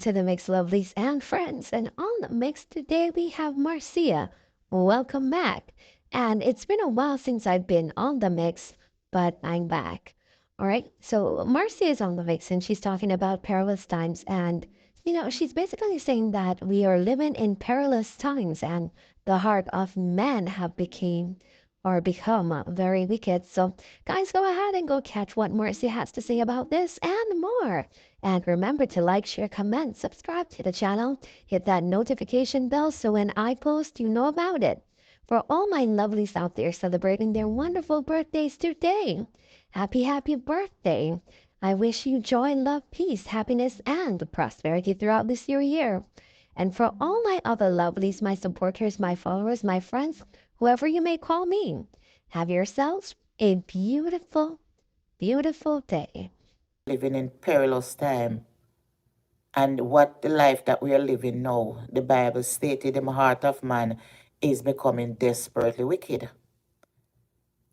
to the Mix Lovelies and friends. And on the Mix today we have Marcia. Welcome back. And it's been a while since I've been on the Mix, but I'm back. All right. So Marcia is on the Mix and she's talking about perilous times. And, she's basically saying that we are living in perilous times and the heart of man have became or become very wicked. So, guys, go ahead and go catch what Marcia has to say about this and more. And remember to like, share, comment, subscribe to the channel, hit that notification bell so when I post, you know about it. For all my lovelies out there celebrating their wonderful birthdays today, happy birthday. I wish you joy, love, peace, happiness, and prosperity throughout this year. And for all my other lovelies, my supporters, my followers, my friends, whoever you may call me, have yourselves a beautiful, beautiful day. Living in perilous time. And what the life that we are living now, the Bible stated the heart of man is becoming desperately wicked.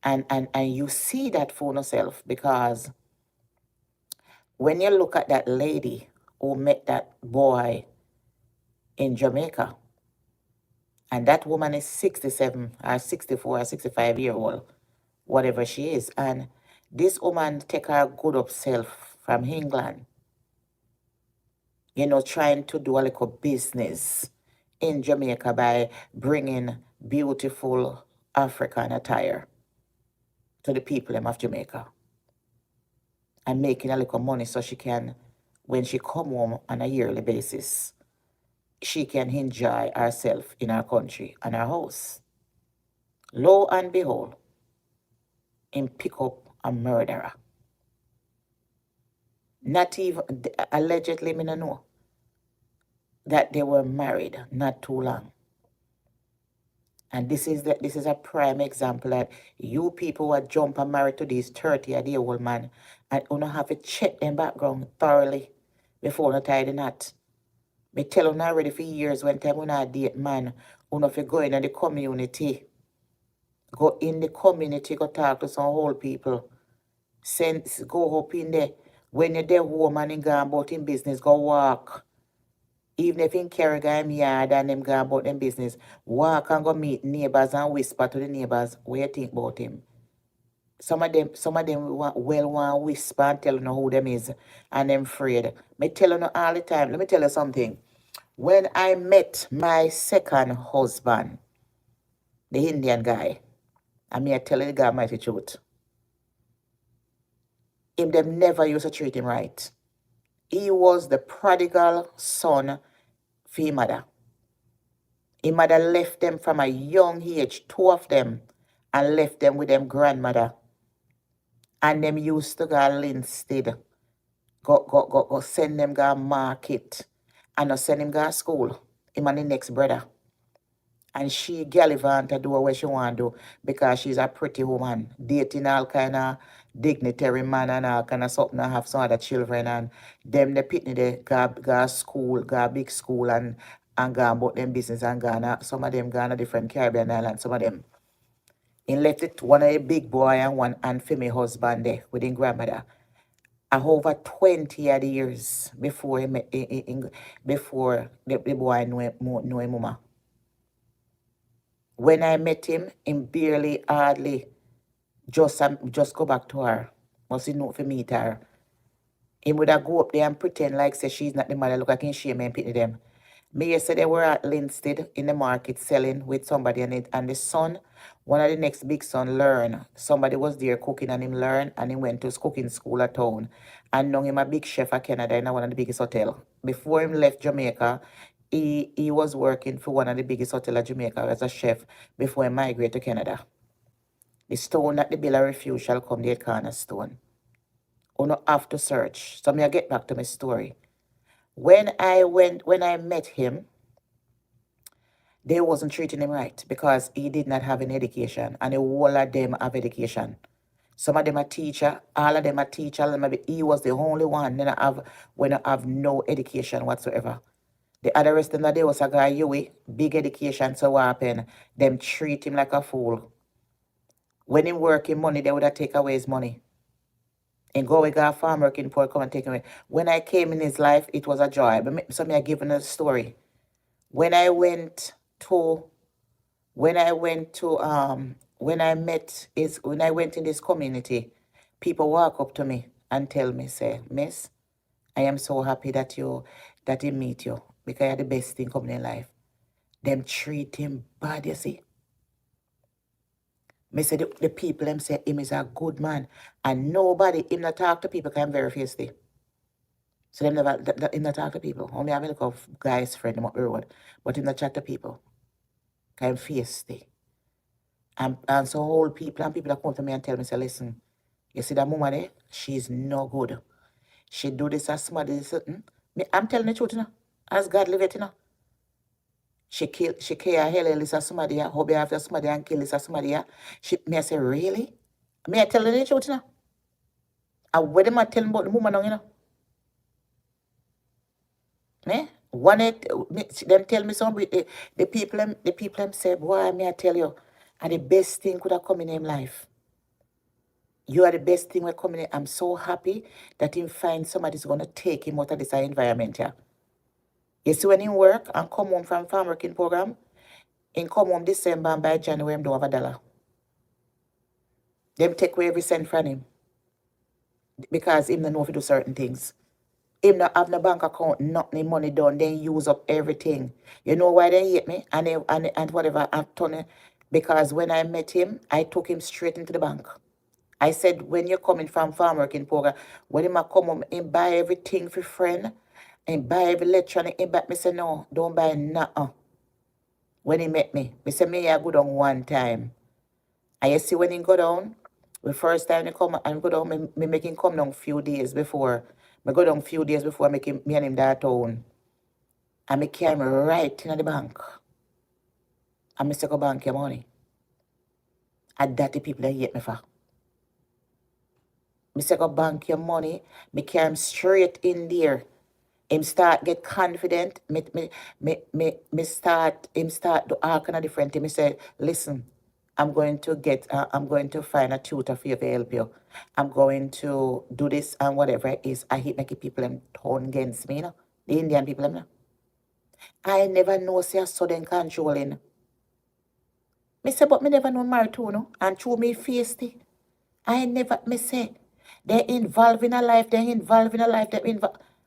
And you see that for yourself because when you look at that lady who met that boy in Jamaica, and that woman is 67 or 64 or 65 year old, whatever she is, and this woman take her good up self from England, trying to do a little business in Jamaica by bringing beautiful African attire to the people of Jamaica and making a little money so she can, when she come home on a yearly basis, she can enjoy herself in her country and her house. Lo and behold, him pick up a murderer. Not even, allegedly, me no know that they were married not too long. And this is a prime example that you people who are jump and married to these 30-year-old man and you have to check them background thoroughly before you tie the knot. Me tell you already for years when time when I date man, you have to go in the community. Go in the community, go talk to some old people. Go up in there. When you're there home and you go about in business, go walk. Even if in carry him yard and them go about them business, walk and go meet neighbors and whisper to the neighbors what you think about him. Some of them want whisper and tell you who them is and them afraid. Me tell you all the time. Let me tell you something. When I met my second husband, the Indian guy, I mean I tell you the God mighty truth. Them never used to treat him right. He was the prodigal son for his mother. His mother left them from a young age, two of them, and left them with them grandmother. And them used to go Linstead, go send them go market, and not send him go school. Him and the next brother. And she gallivant to do what she want to do because she's a pretty woman, dating all kind of dignitary man and all kind of something and have some other children and them the pitney they go school, go big school and go about them business and go some of them go on a different Caribbean island, some of them. He left it one of the big boy and one and female husband there with his grandmother. And over 20 years before before the boy know his mama. When I met him barely hardly just go back to her. Must he know for meet her. He would have go up there and pretend like say she's not the mother. Look, I can shame and pity them. Me yesterday were at Linstead in the market selling with somebody and the son, one of the next big son learn. Somebody was there cooking and him learn and he went to cooking school at town. And now him a big chef at Canada in one of the biggest hotel. Before him left Jamaica, he was working for one of the biggest hotel at Jamaica as a chef before he migrated to Canada. The stone that the bill of refuge shall come the cornerstone. You don't have to search. So I get back to my story. When I met him, they wasn't treating him right because he did not have an education and the whole of them have education. Some of them are teacher, all of them are teacher, maybe he was the only one when I have no education whatsoever. The other rest of the day was a guy, big education, so what happened? Them treat him like a fool. When he working money, they would have take away his money. And go we got farm working poor come and take away. When I came in his life, it was a joy. But so me I give a story. When I went to when I met is when I went in this community, people walk up to me and tell me, say, Miss, I am so happy that he meet you because you're the best thing coming in life. Them treat him bad, you see. Me say the people them say him is a good man. And nobody him not talk to people because I'm very feisty. So them never him not talk to people. Only have a look of guys friend them up the road. But him not chat to people. Because I'm feisty. And so whole people and people that come to me and tell me, say, listen, you see that woman there? She's no good. She do this as somebody this. I'm telling the truth, you know. As God live it, you know. She care hell this as somebody, hobby after somebody and kill this as somebody. Me I say, really? Me I tell the truth, you know. And what am I telling about the woman now, you know? One them tell me some the people them say, boy, me I tell you, and the best thing could have come in him life. You are the best thing we're coming in. I'm so happy that him find somebody's gonna take him out of this environment, yeah. You see when he work and come home from farm working program, he come home December and by January him don't have a dollar. Them take away every cent from him because him don't know if to do certain things. Him not have no bank account, nothing money done, then use up everything. You know why they hate me? And whatever I've done it. Because when I met him, I took him straight into the bank. I said, when you're coming from farm working program, when him a come home and buy everything for friend, and buy every electronic, and back me say, no, don't buy nothing. When he met me, me say, me I go down one time. And you see when he go down, the first time he come and go down, me make him come down few days before. Me go down few days before I make him, me and him that town. And me carry him right in the bank. And me say, go bank your money. And that the people that hate me for. Me say, go bank your money. Me carry him straight in there. Him start get confident. Him start do all kind of different things. Me say, listen, I'm going to find a tutor for you to help you. I'm going to do this and whatever it is. I hate making people them turn against me, you know. The Indian people, them, you know. I never know say a sudden controlling. Me say, but me never know married too, no? And through me feisty. I never, me say, they're involved in a life,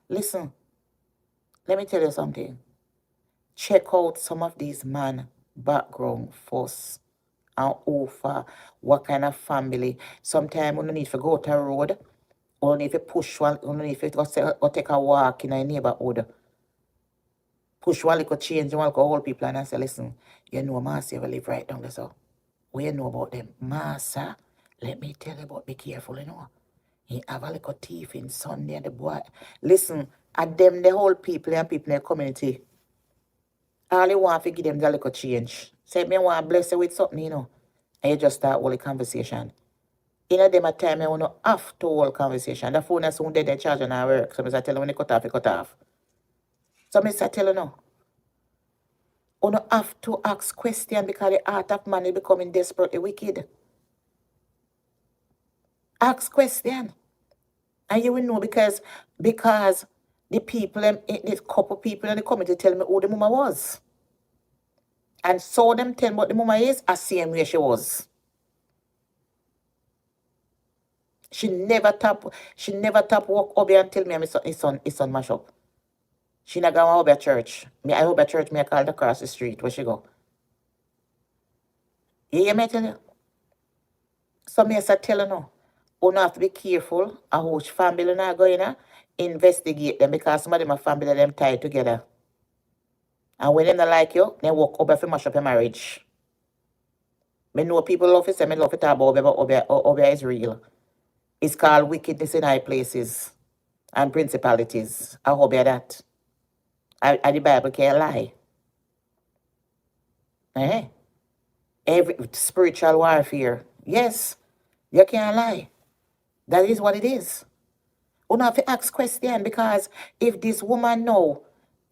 Listen, let me tell you something. Check out some of these man background first and offer what kind of family. Sometimes you don't need to go to a road, or need to push one, you need to go take a walk in a neighborhood. Push one little change, one little old people and I say, listen, you know Marcia will live right down there, so. What you know about them? Marcia, let me tell you about be careful, you know. He have a little thief in Sunday and the boy. Listen, at them the whole people and people in the community. All you want to give them the little change. Say me want to bless you with something, you know. And you just start all the conversation. In a them a time you want to have to hold conversation. The phone is soon dead, they charge on our work. So I tell them when they cut off, you cut off. So I tell you no. You don't have to ask questions because the heart of man is becoming desperately wicked. Ask question. And you will know because the people, the couple people in the community tell me who the mama was. And so them tell me what the mama is, I same way she was. She never tap walk over and tell me his son mash up. She not go over church. I over church, me I call across the street where she go. You hear me tell you? So me I say tell you no. You have to be careful of which family not going to investigate them because some of them are family them tied together. And when they don't like you, they walk over to mash up your marriage. Me know people love to say me love to talk about over is real. It's called wickedness in high places and principalities. I hope you that. The Bible can't lie. Eh? Every spiritual warfare. Yes, you can't lie. That is what it is. You don't have to ask question because if this woman know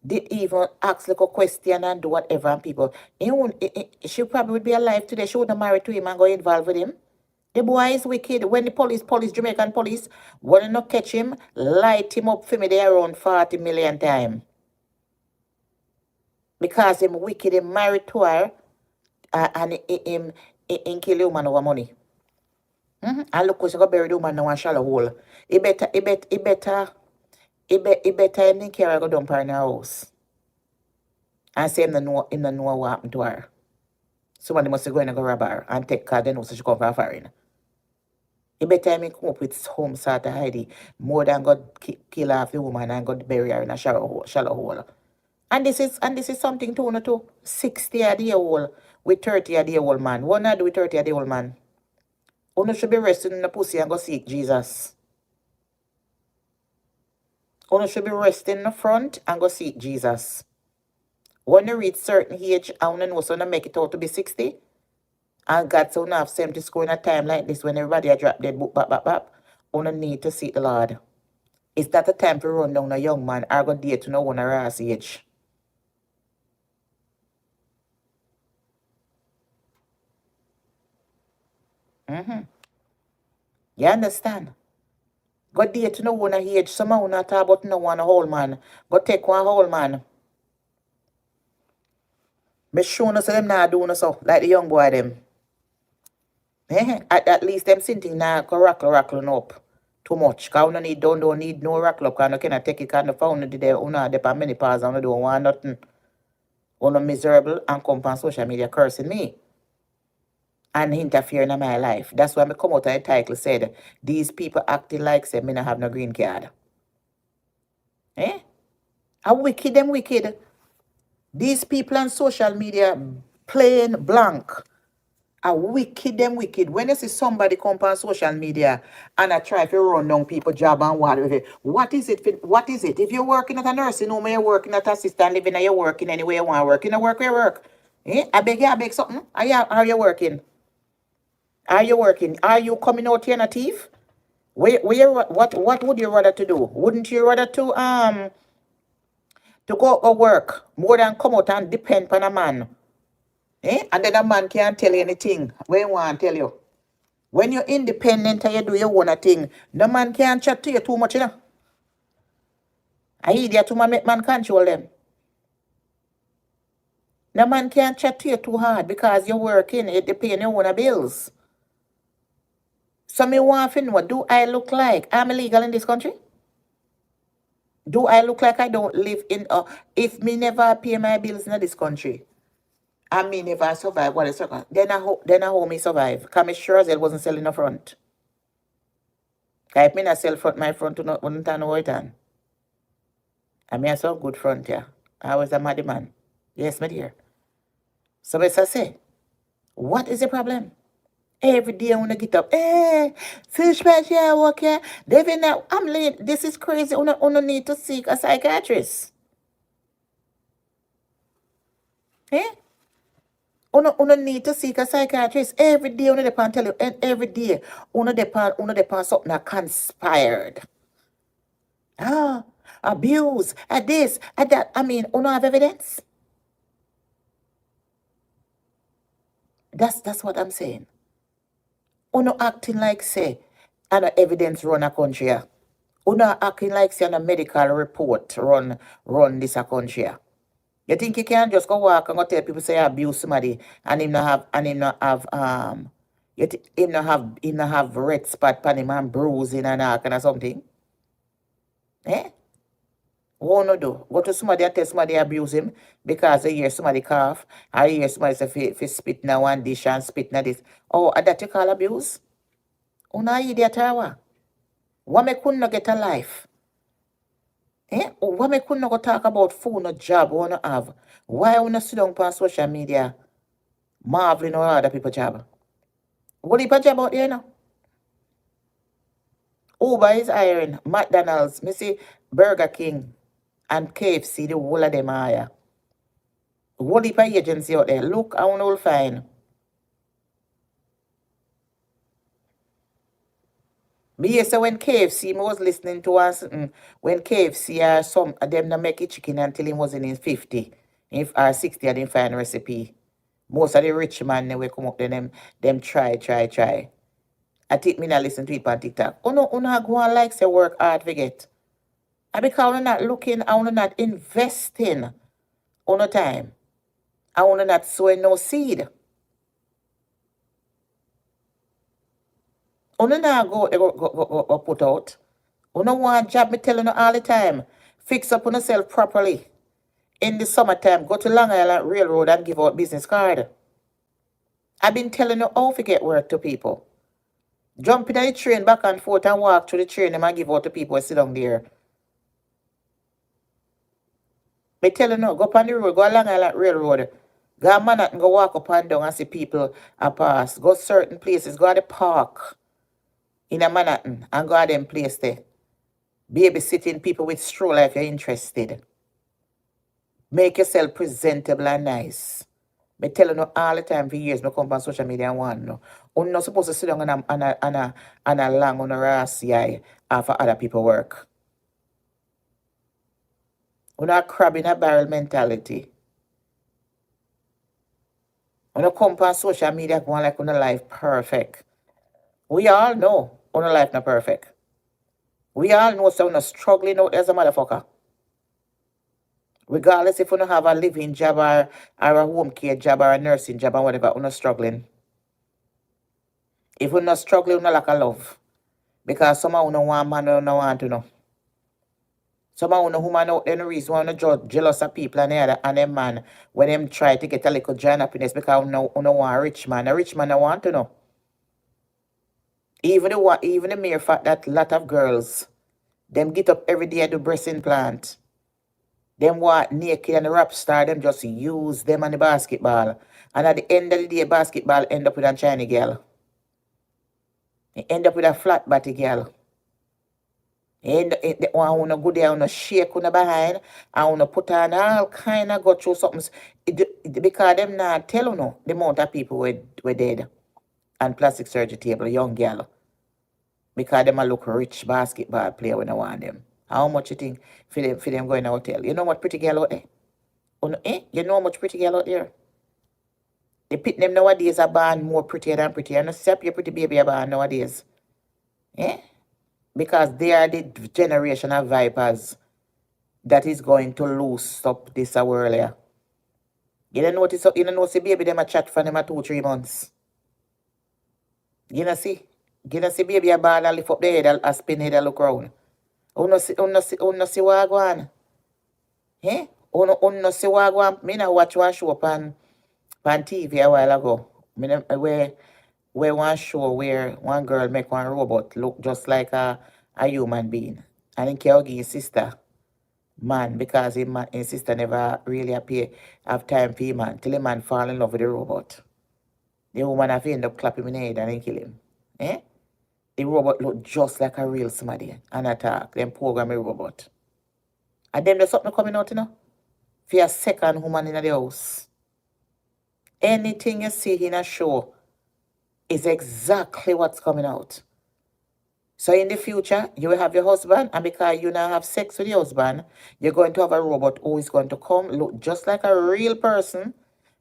did even ask like a question and do whatever and people, she probably would be alive today. She wouldn't marry to him and go involved with him. The boy is wicked. When the police, Jamaican police, want to not catch him, light him up for me there around 40 million times. Because him wicked, him married to her, and him kill the woman over money. And look who's going to bury the woman now in shallow hole. He better him care I go dump her in her house. And say him no know what happened to her. Somebody must go in and go rob her and take her, then know so she come from foreign. He better him come up with some sort of idea more than God kill off the woman and God bury her in a shallow hole. And this is something to know too. 60 a day old with 30 a day old man. What not do with 30 a day old man? Uno should be resting in the pussy and go seek Jesus. Uno should be resting in the front and go seek Jesus. When you reach certain age, I want to know so you make it out to be 60. And God so have 70 score in a time like this when everybody a drop dead book bap. Uno need to seek the Lord. It's not a time to run down a young man or go date to no one around age. You understand? Go date to no one age. Somehow not talk about no one whole man. Go take one whole man. Me sure no say them not do no so like the young boy them. At least them sitting now go rackling up too much. Cause we don't need no rackle up. Cause no cannot take it. Cause the phone there una depend many parts and don't want nothing. Una miserable and come on social media cursing me and interfering in my life. That's why I come out of the title said these people acting like say me not have no green card. A wicked them wicked. These people on social media plain blank. A wicked them wicked. When you see somebody come on social media and I try to run down people job and what is it? What is it? If you're working at a nursing home, you're working at a assistant living, or you're working anywhere you want to work, you know work where you work. I beg something. Are you working? Are you working? Are you coming out here in a thief? What would you rather to do? Wouldn't you rather to go work more than come out and depend on a man? And then a man can't tell you anything when you want to tell you. When you're independent and you do your own thing, no man can't chat to you too much, you know. I idiot to make man control them. No man can't chat to you too hard because you're working, you're paying your own bills. So me want to know, what do I look like? I'm illegal in this country? Do I look like I don't live in if me never pay my bills in this country? I me never survive what is second. Then I hope me survive. Because me sure as hell wasn't selling a front. If me not sell front, my front to not wouldn't turn over it on. I mean I saw good front here. I was a mad man. Yes, my dear. So I say, what is the problem? Every day I wanna get up. Fish patch here, walk here. David now, I'm late. This is crazy. Una need to seek a psychiatrist. Eh? Una need to seek a psychiatrist. Every day una depend tell you, and every day una depend something that conspired. Abuse, at this, at that. I mean, una have evidence. That's what I'm saying. Una acting like say, and evidence run a country. Una acting like say, and a medical report run this a country. You think you can just go walk and go tell people say I abuse somebody and him not have him not have red spot pan him and bruising and all kind of something? Eh? What no do? Go to somebody and tell somebody abuse him because they hear somebody cough, I hear somebody say fi spit na one dish and spit na this. Oh, that you call abuse? Una idiot or what me couldn't get a life? What me couldn't go talk about food no job wanna have? Why wanna sit down on social media marveling on other people's job? What if a job out there now? Uber is hiring, McDonald's, me see Burger King and KFC, the whole of them are hire. What if a agency out there? Look, I want to find. Me yes, so when KFC, me was listening to us when KFC some of them not make it chicken until it was in his 50. If 60 I didn't find recipe. Most of the rich man they will come up there them try. I think me not listen to it on TikTok. Uno go on like say work hard to get. And because uno not looking, and uno not investing uno time. And uno not sowing no seed. Uno not go put out. Uno want job, me tell uno all the time. Fix up on yourself properly. In the summertime, go to Long Island Railroad and give out business card. I've been telling you how to get work to people. Jump in the train back and forth and walk through the train and give out to people who sit down there. Me tell you now, go up on the road, go along Long Island Railroad. Go a Manhattan, go walk up and down and see people a pass. Go certain places, go to the park in a Manhattan and go to them place there. Babysitting people with stroller if you're interested. Make yourself presentable and nice. Me tell you all the time for years, me come on social media and want no. You're not supposed to sit down and a long on a rassy eye for other people work. You're not crab in a barrel mentality. When you come on social media going like on a life perfect. We all know on a life not perfect. We all know so we're not struggling out as a motherfucker. Regardless if you don't have a living job or a home care job or a nursing job or whatever, you're not struggling. If you're not struggling, you're not lack of love. Because some of you don't want man, you don't want to know. Some of you woman out there, the reason why you jealous of people and them man when them try to get a little joy and happiness because you don't want a rich man. A rich man don't want to know. Even the mere fact that a lot of girls, them get up every day to do breast implant. Them walk naked and the rap star, them just use them and the basketball. And at the end of the day, basketball end up with a Chinese girl. They end up with a flat body girl. They want to go there and shake on the behind and put on all kind of go through something. Because them not tell you no, the amount of people were dead and plastic surgery table, young girl. Because them a look rich basketball player when I want them. How much you think for them going to hotel? You know what pretty girl out there? You know how much pretty girl out there? The pit them nowadays are born more prettier than pretty. You know, step your pretty baby are born nowadays. Eh? Because they are the generation of vipers that is going to lose up this world here. You don't notice, you don't know, see baby them a chat for them a 2-3 months. You know see? You know see baby a ball and lift up the head and spin head and look round. Uno see what go on. Eh? Uno see what go on. Me na watch one show on TV a while ago. Where one show where one girl make one robot look just like a human being. And he can't give his sister man because his sister never really have time for him man till the man fall in love with the robot. The woman have to end up clapping him in the head and then kill him. Eh? The robot look just like a real somebody and attack. Then program the robot. And then there's something coming out, you know? For a second woman in the house. Anything you see in a show is exactly what's coming out. So in the future, you will have your husband, and because you now have sex with your husband, you're going to have a robot who is going to come, look just like a real person,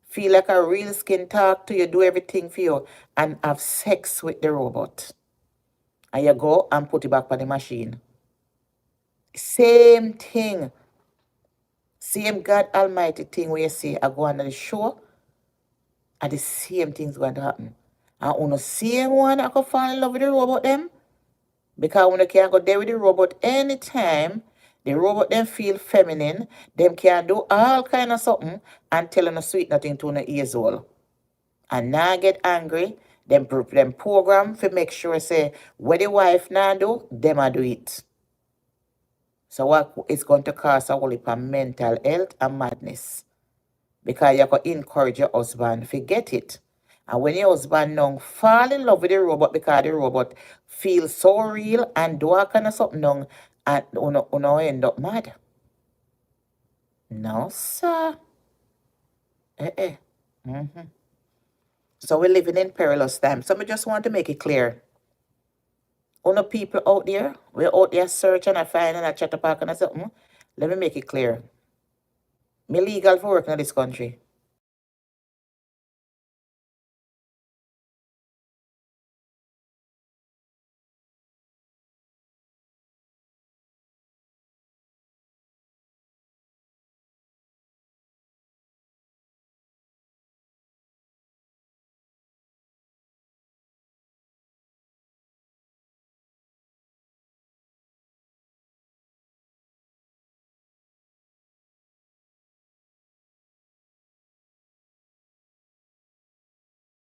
feel like a real skin, talk to you, do everything for you, and have sex with the robot. And you go and put it back on the machine. Same thing. Same God Almighty thing where you see I go on the show, and the same thing's going to happen. And on the same one I could fall in love with the robot them. Because when you can go there with the robot anytime, the robot them feel feminine, them can do all kind of something and tell them sweet nothing to the years old. And now get angry, them program to make sure say what the wife now do, them a do it. So what it's going to cause a whole heap of mental health and madness. Because you can encourage your husband to get it. And when your husband now fall in love with the robot because the robot feels so real and do all kind of something now, and you end up mad. No, sir. So we're living in perilous times. So I just want to make it clear. People out there, we're out there searching and finding a chatterpark and something. Let me make it clear. Me legal for working in this country.